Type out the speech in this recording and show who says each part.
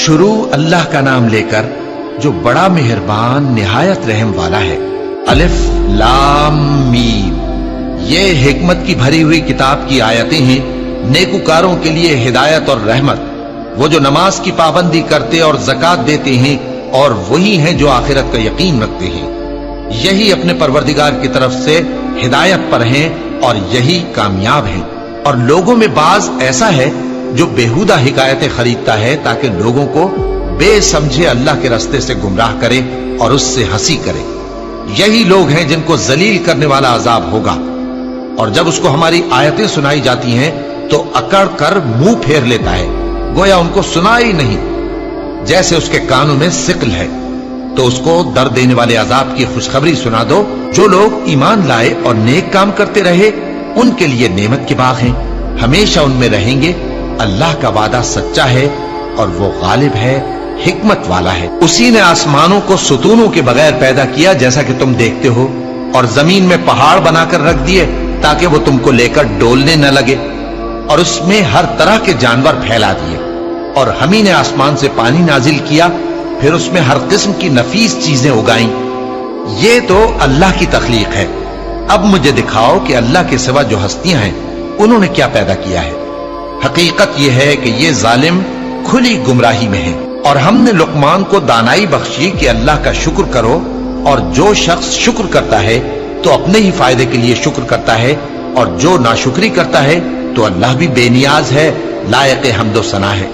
Speaker 1: शुरू अल्लाह का नाम लेकर जो बड़ा मेहरबान निहायत रहम वाला है। अलिफ लाम मीम। ये हिकमत की भरी हुई किताब की आयतें हैं, नेकुकारों के लिए हिदायत और रहमत। वो जो नमाज की पाबंदी करते और ज़कात देते हैं और वही हैं जो आखिरत का यकीन रखते हैं। यही अपने परवरदिगार की तरफ से हिदायत पर हैं और यही कामयाब हैं। और लोगों में बाज ऐसा है जो बेहुदा हिकायतें खरीदता है ताकि लोगों को बेसमझे अल्लाह के रास्ते से गुमराह करे और उससे हंसी करे। यही लोग हैं जिनको जलील करने वाला अजाब होगा। और जब उसको हमारी आयतें सुनाई जाती हैं तो अकड़ कर मुंह फेर लेता है, गोया उनको सुना ही नहीं, जैसे उसके कानों में सिकल है। तो उसको दर्द देने वाले अजाब की खुशखबरी सुना दो। जो लोग ईमान लाए और नेक काम करते रहे उनके लिए नेमत के बाग हैं, हमेशा उनमें रहेंगे। अल्लाह का वादा सच्चा है और वो गालिब है, हिकमत वाला है। उसी ने आसमानों को सुतूनों के बगैर पैदा किया जैसा कि तुम देखते हो, और जमीन में पहाड़ बनाकर रख दिए ताकि वो तुमको लेकर डोलने न लगे, और उसमें हर तरह के जानवर फैला दिए। और हम ही ने आसमान से पानी नाजिल किया, फिर उसमें हर किस्म की नफीस चीजें उगाई। ये तो अल्लाह की तख्लीक है। अब मुझे दिखाओ कि अल्लाह के सिवा जो हस्तियां हैं उन्होंने क्या पैदा किया है। हकीकत यह है कि ये जालिम खुली गुमराही में है। और हमने लुकमान को दानाई बख्शी कि अल्लाह का शुक्र करो, और जो शख्स शुक्र करता है तो अपने ही फायदे के लिए शुक्र करता है, और जो नाशुक्री करता है तो अल्लाह भी बेनियाज है, लायक हम्दो सना है।